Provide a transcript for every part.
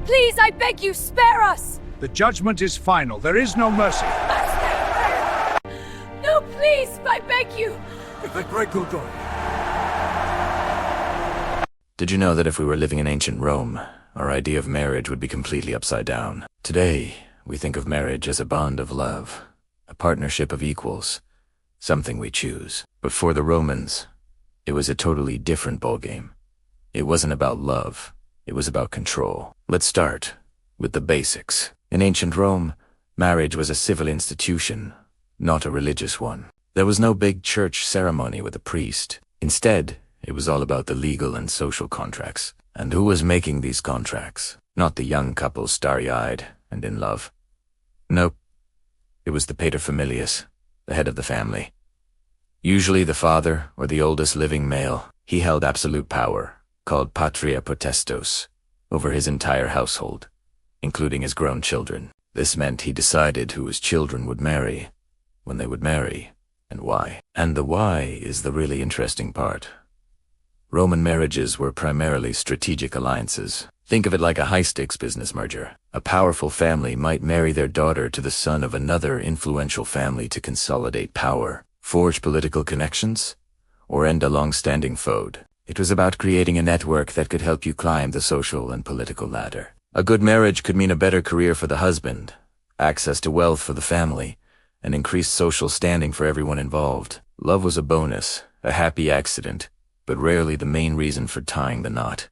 Please, I beg you, spare us! The judgment is final. There is no mercy. No, please, I beg you! Did you know that if we were living in ancient Rome, our idea of marriage would be completely upside down? Today, we think of marriage as a bond of love, a partnership of equals, something we choose. But for the Romans, it was a totally different ballgame. It wasn't about love, it was about control. Let's start with the basics. In ancient Rome, marriage was a civil institution, not a religious one. There was no big church ceremony with a priest. Instead, it was all about the legal and social contracts. And who was making these contracts? Not the young couple starry-eyed and in love. Nope. It was the paterfamilias, the head of the family. Usually the father or the oldest living male. He held absolute power, called patria potestas, over his entire household, including his grown children. This meant he decided who his children would marry, when they would marry, and why. And the why is the really interesting part. Roman marriages were primarily strategic alliances. Think of it like a high-stakes business merger. A powerful family might marry their daughter to the son of another influential family to consolidate power, forge political connections, or end a long-standing feud. It was about creating a network that could help you climb the social and political ladder. A good marriage could mean a better career for the husband, access to wealth for the family, and increased social standing for everyone involved. Love was a bonus, a happy accident, but rarely the main reason for tying the knot.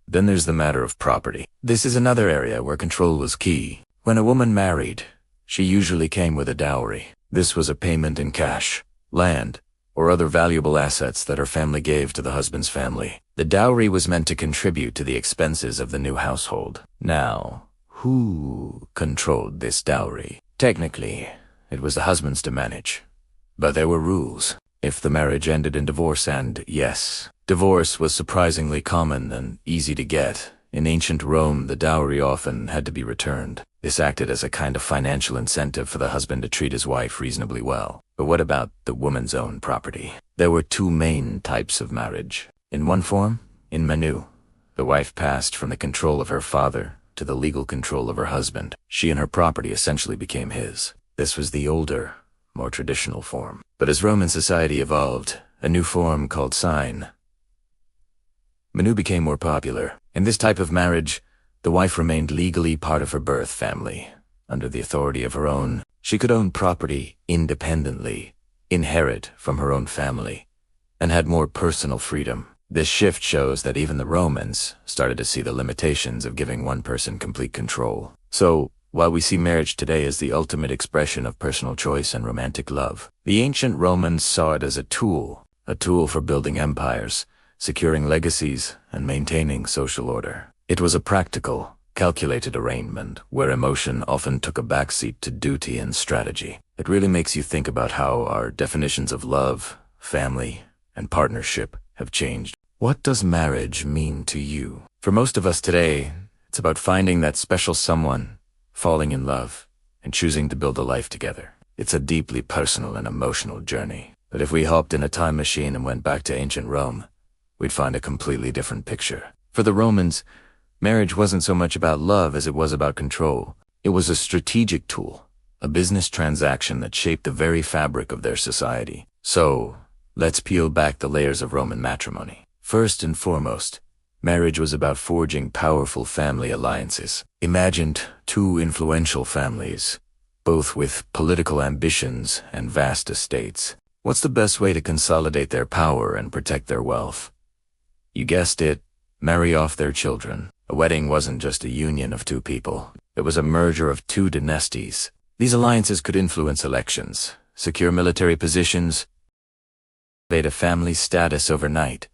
Then there's the matter of property. This is another area where control was key. When a woman married, she usually came with a dowry. This was a payment in cash, land, or other valuable assets that her family gave to the husband's family. The dowry was meant to contribute to the expenses of the new household. Now, who controlled this dowry? Technically, it was the husband's to manage. But there were rules. If the marriage ended in divorce, and yes, divorce was surprisingly common and easy to get. In ancient Rome, the dowry often had to be returned. This acted as a kind of financial incentive for the husband to treat his wife reasonably well. But what about the woman's own property? There were two main types of marriage. In one form, in Manu, the wife passed from the control of her father to the legal control of her husband. She and her property essentially became his. This was the older, more traditional form. But as Roman society evolved, a new form called sign Manu became more popular. In this type of marriage, the wife remained legally part of her birth family. Under the authority of her own, she could own property independently, inherit from her own family, and had more personal freedom. This shift shows that even the Romans started to see the limitations of giving one person complete control. So, while we see marriage today as the ultimate expression of personal choice and romantic love, the ancient Romans saw it as a tool for building empires, securing legacies, and maintaining social order. It was a practical, calculated arrangement where emotion often took a backseat to duty and strategy. It really makes you think about how our definitions of love, family, and partnership have changed. What does marriage mean to you? For most of us today, it's about finding that special someone, falling in love, and choosing to build a life together. It's a deeply personal and emotional journey. But if we hopped in a time machine and went back to ancient Rome, we'd find a completely different picture. For the Romans, marriage wasn't so much about love as it was about control. It was a strategic tool, a business transaction that shaped the very fabric of their society. So, let's peel back the layers of Roman matrimony. First and foremost, marriage was about forging powerful family alliances. Imagine two influential families, both with political ambitions and vast estates. What's the best way to consolidate their power and protect their wealth? You guessed it, marry off their children. A wedding wasn't just a union of two people. It was a merger of two dynasties. These alliances could influence elections, secure military positions, elevate a family's status overnight,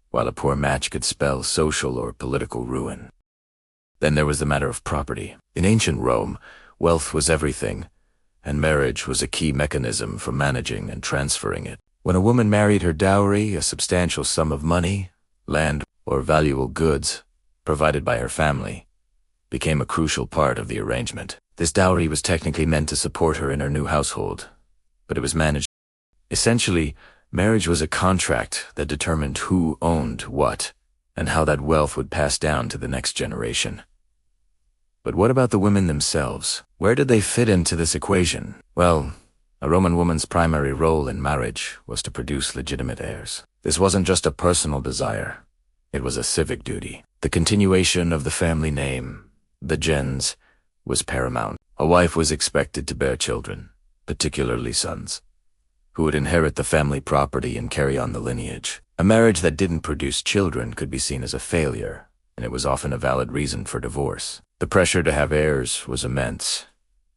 while a poor match could spell social or political ruin. Then there was the matter of property. In ancient Rome, wealth was everything, and marriage was a key mechanism for managing and transferring it. When a woman married, her dowry, a substantial sum of money, land, or valuable goods, provided by her family, became a crucial part of the arrangement. This dowry was technically meant to support her in her new household, but it was managed. Essentially, marriage was a contract that determined who owned what, and how that wealth would pass down to the next generation. But what about the women themselves? Where did they fit into this equation? Well, a Roman woman's primary role in marriage was to produce legitimate heirs. This wasn't just a personal desire. It was a civic duty. The continuation of the family name, the gens, was paramount. A wife was expected to bear children, particularly sons, who would inherit the family property and carry on the lineage. A marriage that didn't produce children could be seen as a failure, and it was often a valid reason for divorce. The pressure to have heirs was immense,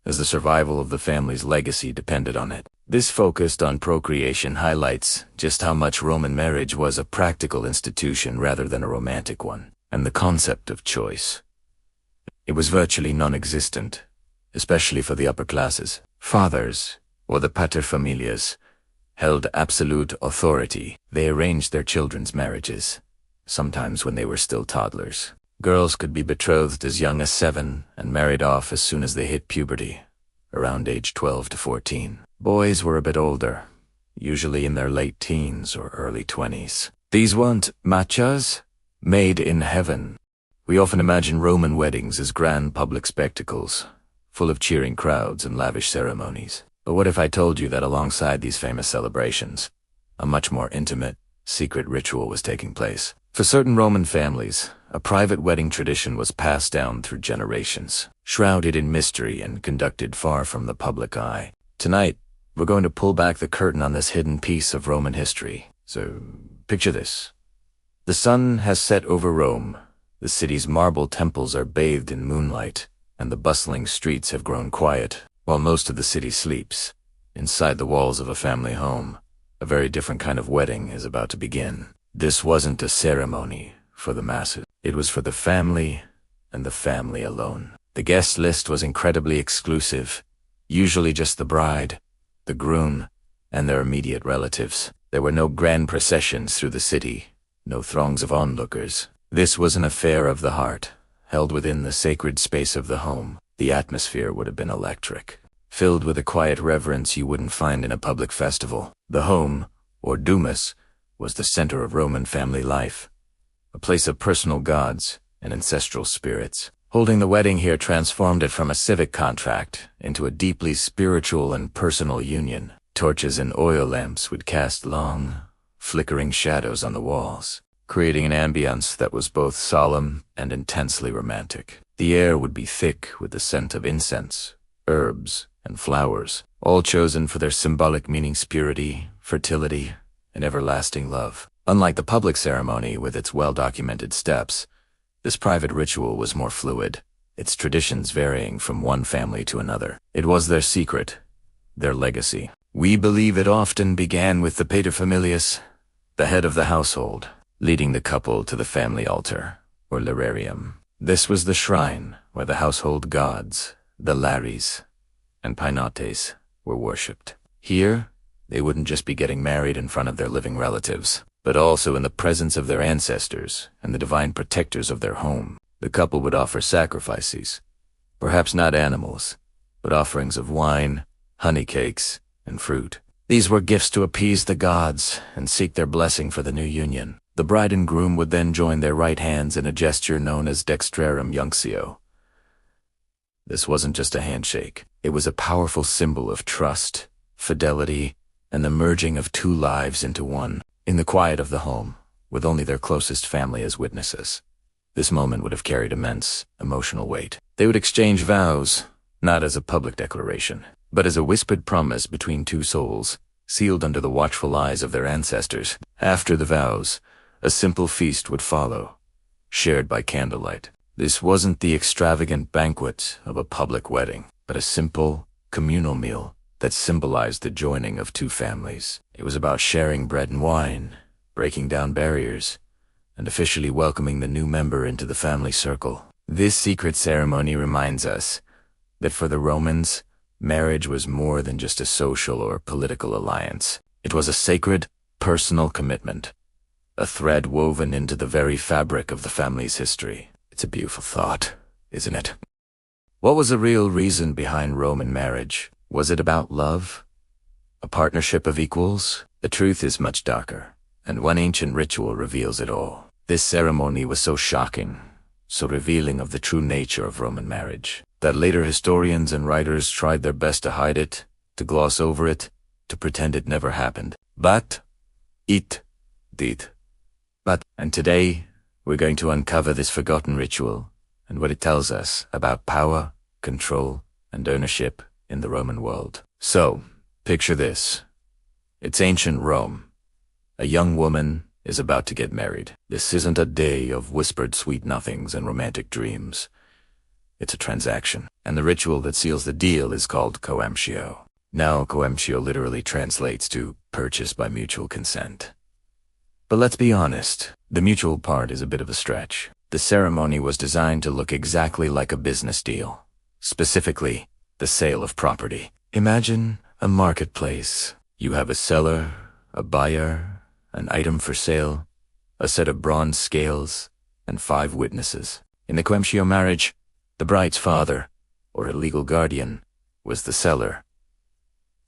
as the survival of the family's legacy depended on it. This focused on procreation highlights just how much Roman marriage was a practical institution rather than a romantic one, and the concept of choice. It was virtually non-existent, especially for the upper classes. Fathers, or the paterfamilias, held absolute authority. They arranged their children's marriages, sometimes when they were still toddlers. Girls could be betrothed as young as 7 and married off as soon as they hit puberty, around age 12 to 14. Boys were a bit older, usually in their late teens or early 20s. These weren't machas, made in heaven. We often imagine Roman weddings as grand public spectacles, full of cheering crowds and lavish ceremonies. But what if I told you that alongside these famous celebrations, a much more intimate, secret ritual was taking place? For certain Roman families, a private wedding tradition was passed down through generations, shrouded in mystery and conducted far from the public eye. Tonight, we're going to pull back the curtain on this hidden piece of Roman history. So, picture this. The sun has set over Rome. The city's marble temples are bathed in moonlight, and the bustling streets have grown quiet, while most of the city sleeps. Inside the walls of a family home, a very different kind of wedding is about to begin. This wasn't a ceremony for the masses. It was for the family, and the family alone. The guest list was incredibly exclusive, usually just the bride, the groom, and their immediate relatives. There were no grand processions through the city, no throngs of onlookers. This was an affair of the heart, held within the sacred space of the home. The atmosphere would have been electric, filled with a quiet reverence you wouldn't find in a public festival. The home, or domus, was the center of Roman family life, a place of personal gods and ancestral spirits. Holding the wedding here transformed it from a civic contract into a deeply spiritual and personal union. Torches and oil lamps would cast long, flickering shadows on the walls, creating an ambience that was both solemn and intensely romantic. The air would be thick with the scent of incense, herbs, and flowers, all chosen for their symbolic meanings: purity, fertility, and everlasting love. Unlike the public ceremony with its well-documented steps, this private ritual was more fluid, its traditions varying from one family to another. It was their secret, their legacy. We believe it often began with the paterfamilias, the head of the household, leading the couple to the family altar, or Narration. This was the shrine where the household gods, the Lares and Painotes, were worshipped. Here, they wouldn't just be getting married in front of their living relatives, but also in the presence of their ancestors and the divine protectors of their home. The couple would offer sacrifices, perhaps not animals, but offerings of wine, honey cakes, and fruit. These were gifts to appease the gods and seek their blessing for the new union. The bride and groom would then join their right hands in a gesture known as dextrarum junctio. This wasn't just a handshake. It was a powerful symbol of trust, fidelity, and the merging of two lives into one, in the quiet of the home, with only their closest family as witnesses. This moment would have carried immense emotional weight. They would exchange vows, not as a public declaration, but as a whispered promise between two souls, sealed under the watchful eyes of their ancestors. After the vows, a simple feast would follow, shared by candlelight. This wasn't the extravagant banquet of a public wedding, but a simple, communal meal that symbolized the joining of two families. It was about sharing bread and wine, breaking down barriers, and officially welcoming the new member into the family circle. This secret ceremony reminds us that for the Romans, marriage was more than just a social or political alliance. It was a sacred, personal commitment, a thread woven into the very fabric of the family's history. It's a beautiful thought, isn't it? What was the real reason behind Roman marriage? Was it about love? A partnership of equals? The truth is much darker, and one ancient ritual reveals it all. This ceremony was so shocking, so revealing of the true nature of Roman marriage, that later historians and writers tried their best to hide it, to gloss over it, to pretend it never happened. But it did. And today, we're going to uncover this forgotten ritual and what it tells us about power, control, and ownership in the Roman world. So, picture this. It's ancient Rome. A young woman is about to get married. This isn't a day of whispered sweet nothings and romantic dreams. It's a transaction, and the ritual that seals the deal is called coemptio. Now, coemptio literally translates to purchase by mutual consent. But let's be honest, the mutual part is a bit of a stretch. The ceremony was designed to look exactly like a business deal. Specifically, the sale of property. Imagine a marketplace. You have a seller, a buyer, an item for sale, a set of bronze scales, and 5 witnesses. In the coemptio marriage, the bride's father, or a legal guardian, was the seller.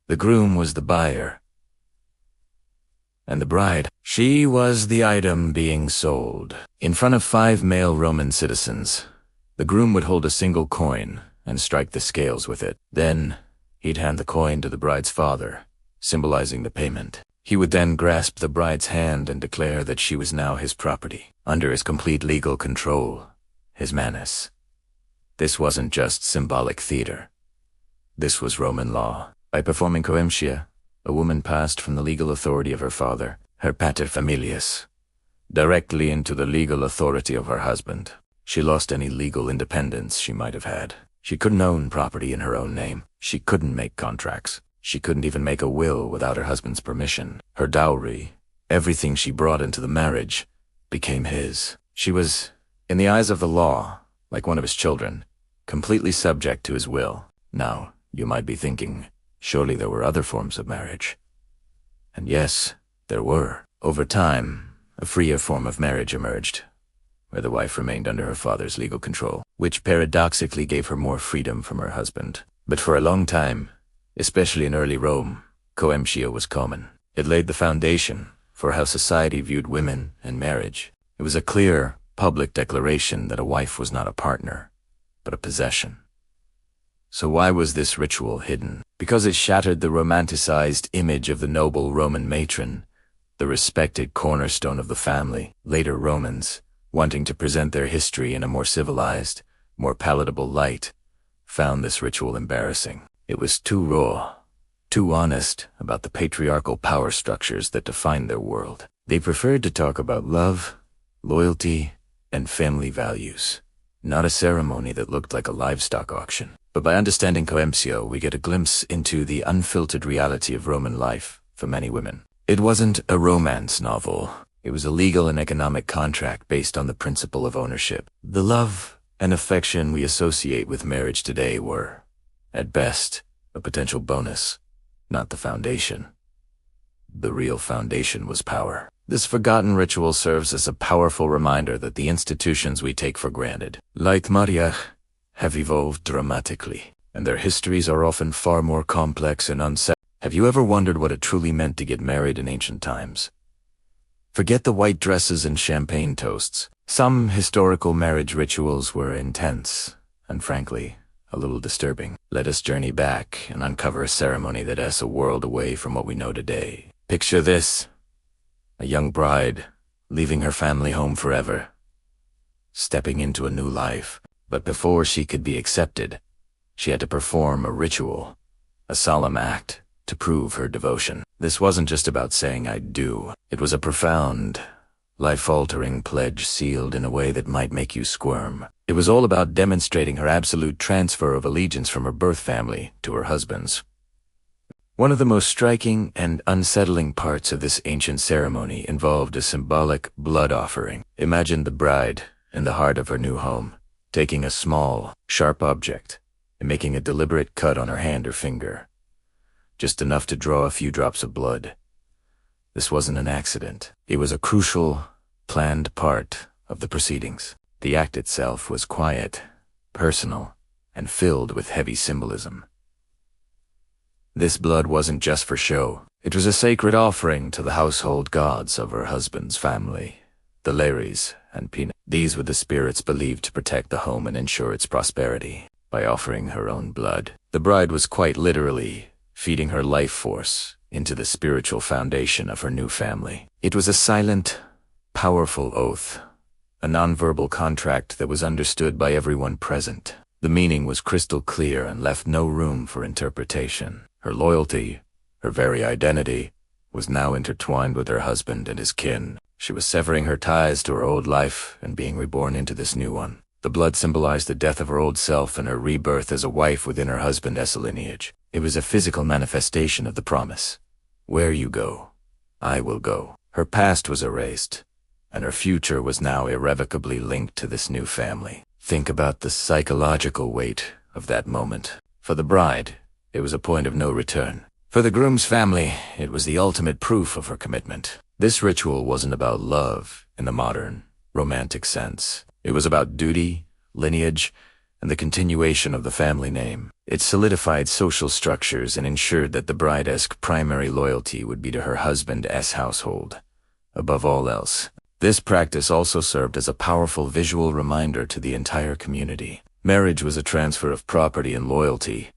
The groom was the buyer. And the bride, she was the item being sold. In front of 5 male Roman citizens, the groom would hold a single coin and strike the scales with it. Then, he'd hand the coin to the bride's father, symbolizing the payment. He would then grasp the bride's hand and declare that she was now his property, under his complete legal control, his manus. This wasn't just symbolic theater. This was Roman law. By performing coemptia, a woman passed from the legal authority of her father, her paterfamilias, directly into the legal authority of her husband. She lost any legal independence she might have had. She couldn't own property in her own name. She couldn't make contracts. She couldn't even make a will without her husband's permission. Her dowry, everything she brought into the marriage, became his. She was, in the eyes of the law, like one of his children, completely subject to his will. Now, you might be thinking, surely there were other forms of marriage. And yes, there were. Over time, a freer form of marriage emerged, where the wife remained under her father's legal control, which paradoxically gave her more freedom from her husband. But for a long time, especially in early Rome, coemptio was common. It laid the foundation for how society viewed women and marriage. It was a clear, public declaration that a wife was not a partner, but a possession. So why was this ritual hidden? Because it shattered the romanticized image of the noble Roman matron, the respected cornerstone of the family. Later Romans, wanting to present their history in a more civilized, more palatable light, found this ritual embarrassing. It was too raw, too honest about the patriarchal power structures that defined their world. They preferred to talk about love, loyalty, and family values, not a ceremony that looked like a livestock auction. But by understanding coemptio, we get a glimpse into the unfiltered reality of Roman life for many women. It wasn't a romance novel. It was a legal and economic contract based on the principle of ownership. The love and affection we associate with marriage today were, at best, a potential bonus, not the foundation. The real foundation was power. This forgotten ritual serves as a powerful reminder that the institutions we take for granted, like mariage, have evolved dramatically, and their histories are often far more complex and unsettled. Have you ever wondered what it truly meant to get married in ancient times? Forget the white dresses and champagne toasts. Some historical marriage rituals were intense, and frankly, a little disturbing. Let us journey back and uncover a ceremony that is a world away from what we know today. Picture this: a young bride leaving her family home forever, stepping into a new life. But before she could be accepted, she had to perform a ritual, a solemn act, to prove her devotion. This wasn't just about saying "I do." It was a profound, life-altering pledge sealed in a way that might make you squirm. It was all about demonstrating her absolute transfer of allegiance from her birth family to her husband's. One of the most striking and unsettling parts of this ancient ceremony involved a symbolic blood offering. Imagine the bride, in the heart of her new home, taking a small, sharp object and making a deliberate cut on her hand or finger, just enough to draw a few drops of blood. This wasn't an accident. It was a crucial, planned part of the proceedings. The act itself was quiet, personal, and filled with heavy symbolism. This blood wasn't just for show. It was a sacred offering to the household gods of her husband's family, the Lares, and peanut. These were the spirits believed to protect the home and ensure its prosperity by offering her own blood. The bride was quite literally feeding her life force into the spiritual foundation of her new family. It was a silent, powerful oath, a nonverbal contract that was understood by everyone present. The meaning was crystal clear and left no room for interpretation. Her loyalty, her very identity, was now intertwined with her husband and his kin. She was severing her ties to her old life and being reborn into this new one. The blood symbolized the death of her old self and her rebirth as a wife within her husband's lineage. It was a physical manifestation of the promise. Where you go, I will go. Her past was erased, and her future was now irrevocably linked to this new family. Think about the psychological weight of that moment. For the bride, it was a point of no return. For the groom's family, it was the ultimate proof of her commitment. This ritual wasn't about love in the modern, romantic sense. It was about duty, lineage, and the continuation of the family name. It solidified social structures and ensured that the bride's primary loyalty would be to her husband's household, above all else. This practice also served as a powerful visual reminder to the entire community. Marriage was a transfer of property and loyalty,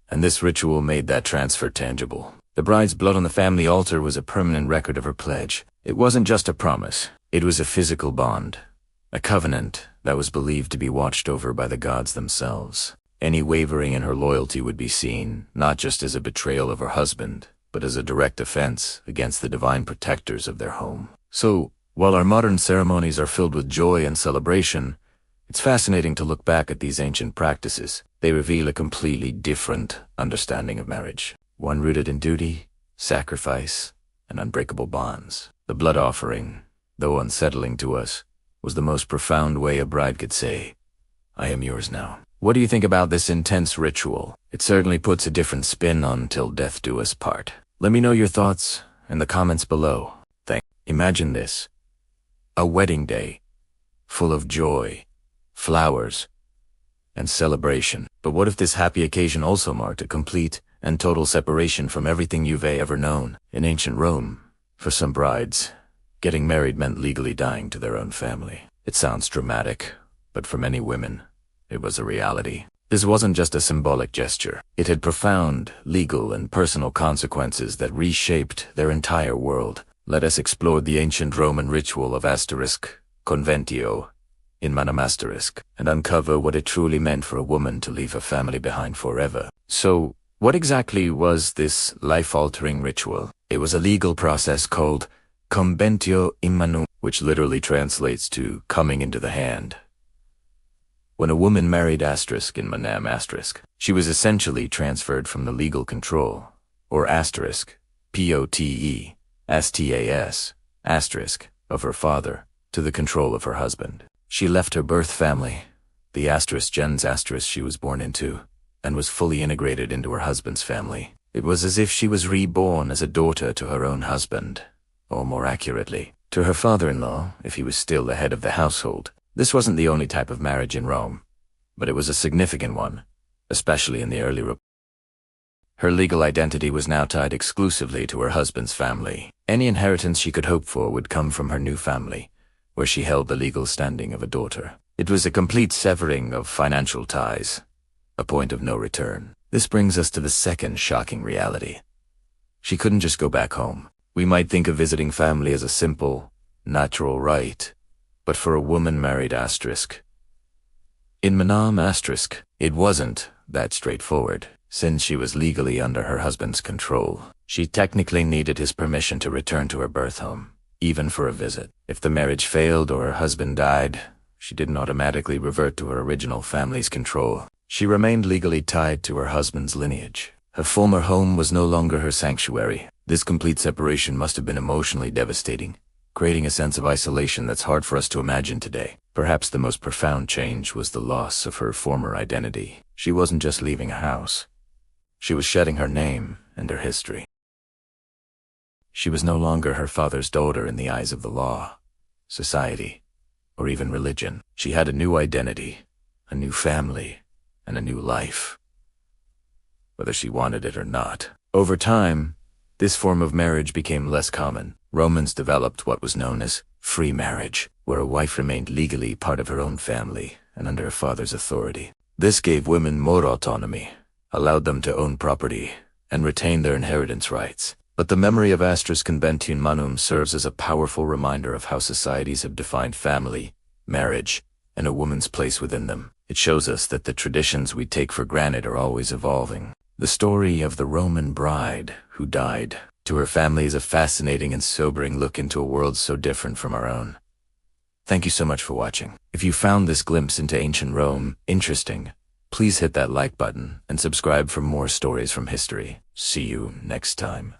and this ritual made that transfer tangible. The bride's blood on the family altar was a permanent record of her pledge. It wasn't just a promise, it was a physical bond, a covenant that was believed to be watched over by the gods themselves. Any wavering in her loyalty would be seen, not just as a betrayal of her husband, but as a direct offense against the divine protectors of their home. So, while our modern ceremonies are filled with joy and celebration, it's fascinating to look back at these ancient practices. They reveal a completely different understanding of marriage, one rooted in duty, sacrifice, and unbreakable bonds. The blood offering, though unsettling to us, was the most profound way a bride could say, "I am yours now." What do you think about this intense ritual? It certainly puts a different spin on "Till Death Do Us Part." Let me know your thoughts in the comments below. Imagine this. A wedding day, full of joy, flowers, and celebration. But what if this happy occasion also marked a complete and total separation from everything you've ever known? In ancient Rome, for some brides, getting married meant legally dying to their own family. It sounds dramatic, but for many women, it was a reality. This wasn't just a symbolic gesture. It had profound legal and personal consequences that reshaped their entire world. Let us explore the ancient Roman ritual of conventio, in manum and uncover what it truly meant for a woman to leave her family behind forever. So, what exactly was this life-altering ritual? It was a legal process called conventio in manum, which literally translates to coming into the hand. When a woman married in manam she was essentially transferred from the legal control, or POTESTAS, of her father, to the control of her husband. She left her birth family, the gens she was born into, and was fully integrated into her husband's family. It was as if she was reborn as a daughter to her own husband, or more accurately, to her father-in-law if he was still the head of the household. This wasn't the only type of marriage in Rome, but it was a significant one, especially in the early Republic. Her legal identity was now tied exclusively to her husband's family. Any inheritance she could hope for would come from her new family, where she held the legal standing of a daughter. It was a complete severing of financial ties, a point of no return. This brings us to the second shocking reality. She couldn't just go back home. We might think of visiting family as a simple, natural rite, but for a woman married in manam it wasn't that straightforward. Since she was legally under her husband's control, she technically needed his permission to return to her birth home, even for a visit. If the marriage failed or her husband died, she didn't automatically revert to her original family's control. She remained legally tied to her husband's lineage. Her former home was no longer her sanctuary. This complete separation must have been emotionally devastating, creating a sense of isolation that's hard for us to imagine today. Perhaps the most profound change was the loss of her former identity. She wasn't just leaving a house. She was shedding her name and her history. She was no longer her father's daughter in the eyes of the law, society, or even religion. She had a new identity, a new family, and a new life, whether she wanted it or not. Over time, this form of marriage became less common. Romans developed what was known as free marriage, where a wife remained legally part of her own family and under her father's authority. This gave women more autonomy, allowed them to own property, and retain their inheritance rights. But the memory of Astris Convention Manum serves as a powerful reminder of how societies have defined family, marriage, and a woman's place within them. It shows us that the traditions we take for granted are always evolving. The story of the Roman bride who died to her family is a fascinating and sobering look into a world so different from our own. Thank you so much for watching. If you found this glimpse into ancient Rome interesting, please hit that like button and subscribe for more stories from history. See you next time.